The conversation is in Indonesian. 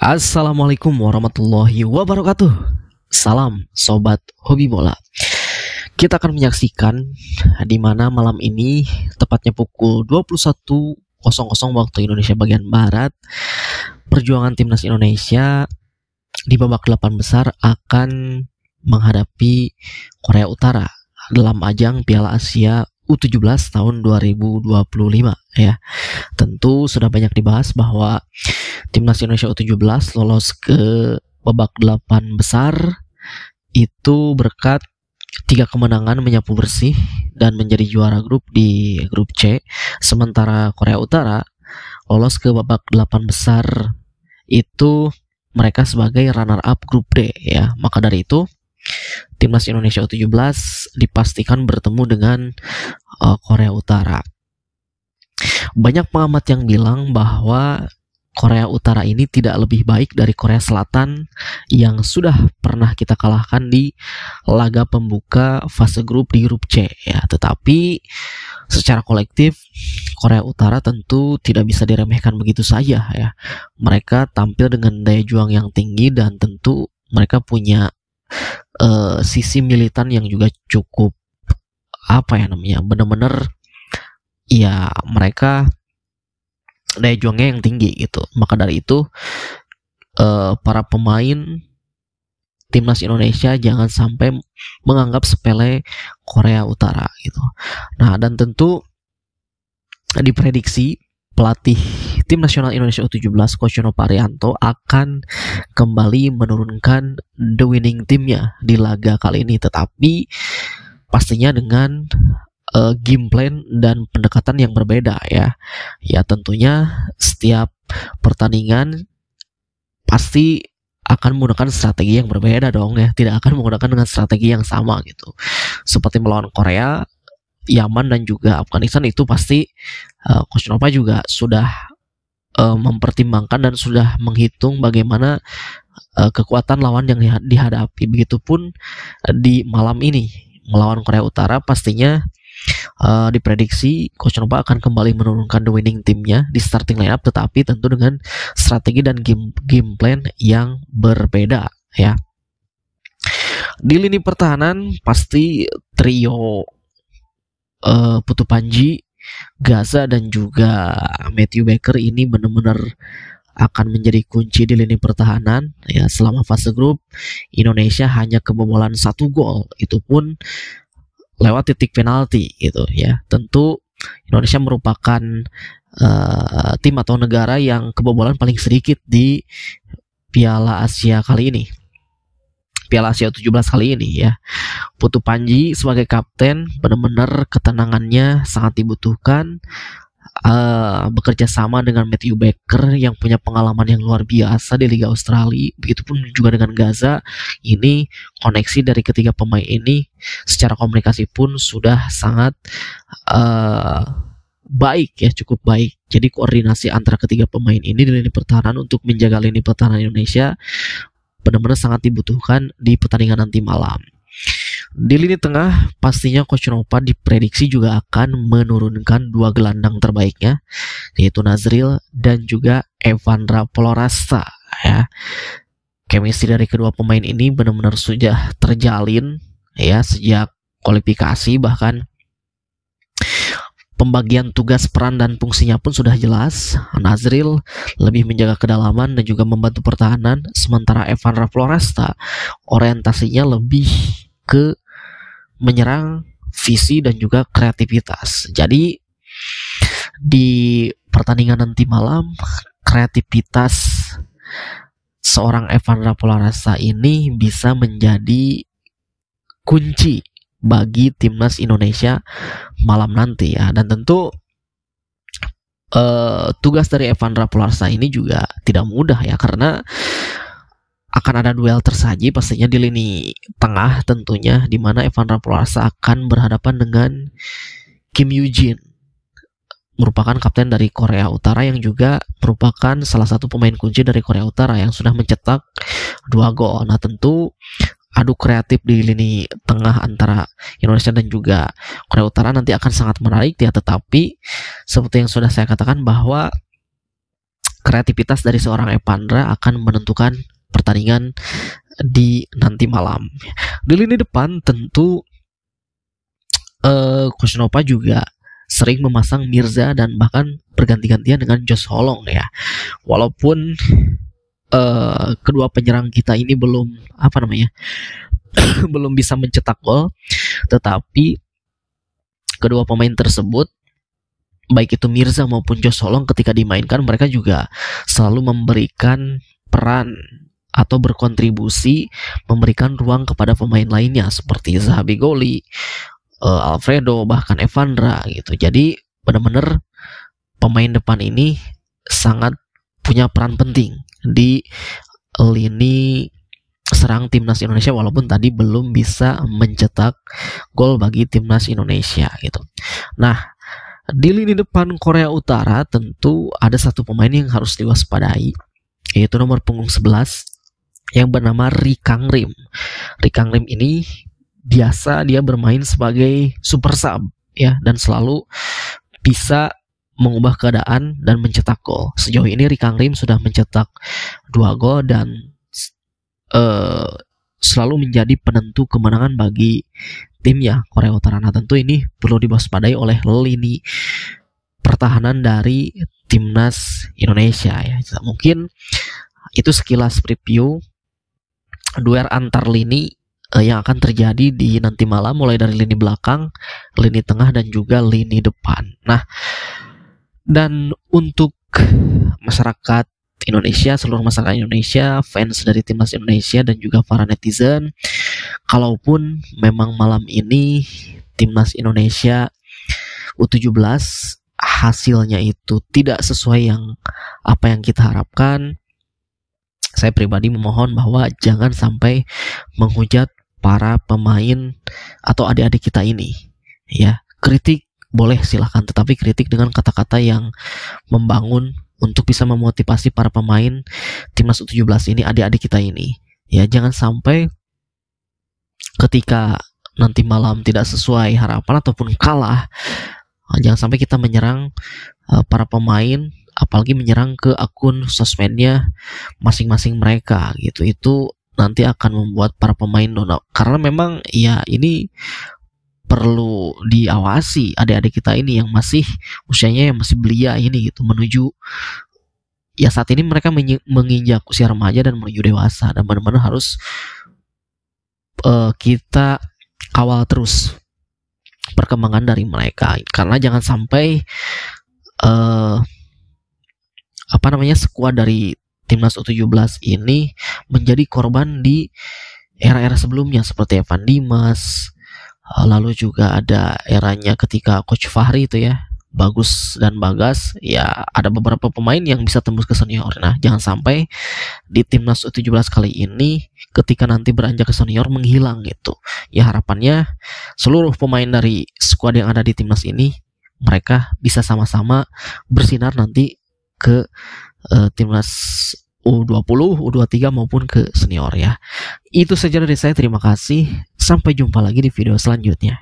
Assalamualaikum warahmatullahi wabarakatuh. Salam sobat hobi bola. Kita akan menyaksikan di mana malam ini tepatnya pukul 21.00 waktu Indonesia bagian barat, perjuangan timnas Indonesia di babak 8 besar akan menghadapi Korea Utara dalam ajang Piala Asia U17 tahun 2025 ya. Tentu sudah banyak dibahas bahwa timnas Indonesia U17 lolos ke babak 8 besar itu berkat 3 kemenangan menyapu bersih dan menjadi juara grup di grup C. Sementara Korea Utara lolos ke babak 8 besar itu mereka sebagai runner up grup D ya. Maka dari itu timnas Indonesia U17 dipastikan bertemu dengan Korea Utara. Banyak pengamat yang bilang bahwa Korea Utara ini tidak lebih baik dari Korea Selatan yang sudah pernah kita kalahkan di laga pembuka fase grup di grup C ya. Tetapi secara kolektif Korea Utara tentu tidak bisa diremehkan begitu saja ya. Mereka tampil dengan daya juang yang tinggi dan tentu mereka punya sisi militan yang juga cukup benar-benar ya, mereka daya juangnya yang tinggi gitu. Maka dari itu para pemain timnas Indonesia jangan sampai menganggap sepele Korea Utara gitu. Nah, dan tentu diprediksi pelatih tim nasional Indonesia U17 Coach Yono Parianto akan kembali menurunkan the winning teamnya di laga kali ini, tetapi pastinya dengan game plan dan pendekatan yang berbeda ya. Ya tentunya setiap pertandingan pasti akan menggunakan strategi yang berbeda dong ya. Tidak akan menggunakan dengan strategi yang sama gitu. Seperti melawan Korea, Yaman dan juga Afghanistan itu pasti Coach Nova juga sudah mempertimbangkan dan sudah menghitung bagaimana kekuatan lawan yang dihadapi. Begitupun di malam ini melawan Korea Utara pastinya diprediksi Coach Nova akan kembali menurunkan the winning timnya di starting lineup, tetapi tentu dengan strategi dan game plan yang berbeda ya. Di lini pertahanan pasti trio Putu Panji, Gaza dan juga Matthew Baker ini benar-benar akan menjadi kunci di lini pertahanan ya. Selama fase grup Indonesia hanya kebobolan 1 gol, itu pun lewat titik penalti gitu ya. Tentu Indonesia merupakan tim atau negara yang kebobolan paling sedikit di Piala Asia kali ini, Piala Asia 17 kali ini ya. Putu Panji sebagai kapten benar-benar ketenangannya sangat dibutuhkan. Bekerja sama dengan Matthew Baker yang punya pengalaman yang luar biasa di Liga Australia. Begitupun juga dengan Gaza. Ini koneksi dari ketiga pemain ini secara komunikasi pun sudah sangat baik ya, cukup baik. Jadi koordinasi antara ketiga pemain ini di lini pertahanan untuk menjaga lini pertahanan Indonesia benar-benar sangat dibutuhkan di pertandingan nanti malam. Di lini tengah pastinya Coach Nova diprediksi juga akan menurunkan 2 gelandang terbaiknya, yaitu Nazril dan juga Evandra Polorasta ya. Chemistry dari kedua pemain ini benar-benar sudah terjalin ya sejak kualifikasi, bahkan pembagian tugas, peran dan fungsinya pun sudah jelas. Nazril lebih menjaga kedalaman dan juga membantu pertahanan, sementara Evandra Polorasta orientasinya lebih ke menyerang, visi dan juga kreativitas. Jadi di pertandingan nanti malam kreativitas seorang Evandra Polorasta ini bisa menjadi kunci bagi timnas Indonesia malam nanti ya. Dan tentu tugas dari Evandra Polorasta ini juga tidak mudah ya, karena akan ada duel tersaji pastinya di lini tengah tentunya, di mana Evandra Polorasta akan berhadapan dengan Kim Yoo-jin, merupakan kapten dari Korea Utara yang juga merupakan salah satu pemain kunci dari Korea Utara yang sudah mencetak 2 gol. Nah, tentu adu kreatif di lini tengah antara Indonesia dan juga Korea Utara nanti akan sangat menarik ya. Tetapi seperti yang sudah saya katakan bahwa kreativitas dari seorang Evandra akan menentukan pertandingan di nanti malam. Di lini depan tentu Coach Nova juga sering memasang Mirza dan bahkan berganti-gantian dengan Josh Holong ya. Walaupun kedua penyerang kita ini belum belum bisa mencetak gol, tetapi kedua pemain tersebut, baik itu Mirza maupun Josh Holong, ketika dimainkan mereka juga selalu memberikan peran atau berkontribusi, memberikan ruang kepada pemain lainnya seperti Zahabi Goli, Alfredo, bahkan Evandra gitu. Jadi benar-benar pemain depan ini sangat punya peran penting di lini serang timnas Indonesia, walaupun tadi belum bisa mencetak gol bagi timnas Indonesia gitu. Nah, di lini depan Korea Utara tentu ada satu pemain yang harus diwaspadai, yaitu nomor punggung 11 yang bernama Ri Kang Rim. Ri Kang Rim ini biasa dia bermain sebagai super sub ya, dan selalu bisa mengubah keadaan dan mencetak gol. Sejauh ini Ri Kang Rim sudah mencetak 2 gol dan selalu menjadi penentu kemenangan bagi timnya Korea Utara. Nah, tentu ini perlu diwaspadai oleh lini pertahanan dari timnas Indonesia ya. Mungkin itu sekilas preview duel antar lini yang akan terjadi di nanti malam, mulai dari lini belakang, lini tengah, dan juga lini depan. Nah, dan untuk masyarakat Indonesia, seluruh masyarakat Indonesia, fans dari timnas Indonesia dan juga para netizen, kalaupun memang malam ini timnas Indonesia U17 hasilnya itu tidak sesuai apa yang kita harapkan, saya pribadi memohon bahwa jangan sampai menghujat para pemain atau adik-adik kita ini ya. Kritik boleh silahkan, tetapi kritik dengan kata-kata yang membangun untuk bisa memotivasi para pemain timnas U17 ini, adik-adik kita ini ya. Jangan sampai ketika nanti malam tidak sesuai harapan ataupun kalah, jangan sampai kita menyerang para pemain, apalagi menyerang ke akun sosmednya masing-masing mereka gitu. Itu nanti akan membuat para pemain down, karena memang ya ini perlu diawasi adik-adik kita ini yang masih usianya yang masih belia ini gitu, menuju ya saat ini mereka menginjak usia remaja dan menuju dewasa, dan benar-benar harus kita kawal terus perkembangan dari mereka, karena jangan sampai skuad dari timnas U17 ini menjadi korban di era-era sebelumnya seperti Evan Dimas, lalu juga ada eranya ketika Coach Fahri itu ya, Bagus dan Bagas, ya ada beberapa pemain yang bisa tembus ke senior. Nah, jangan sampai di timnas U17 kali ini ketika nanti beranjak ke senior menghilang gitu. Ya harapannya seluruh pemain dari skuad yang ada di timnas ini mereka bisa sama-sama bersinar nanti ke timnas U20, U23 maupun ke senior ya. Itu saja dari saya, terima kasih. Sampai jumpa lagi di video selanjutnya.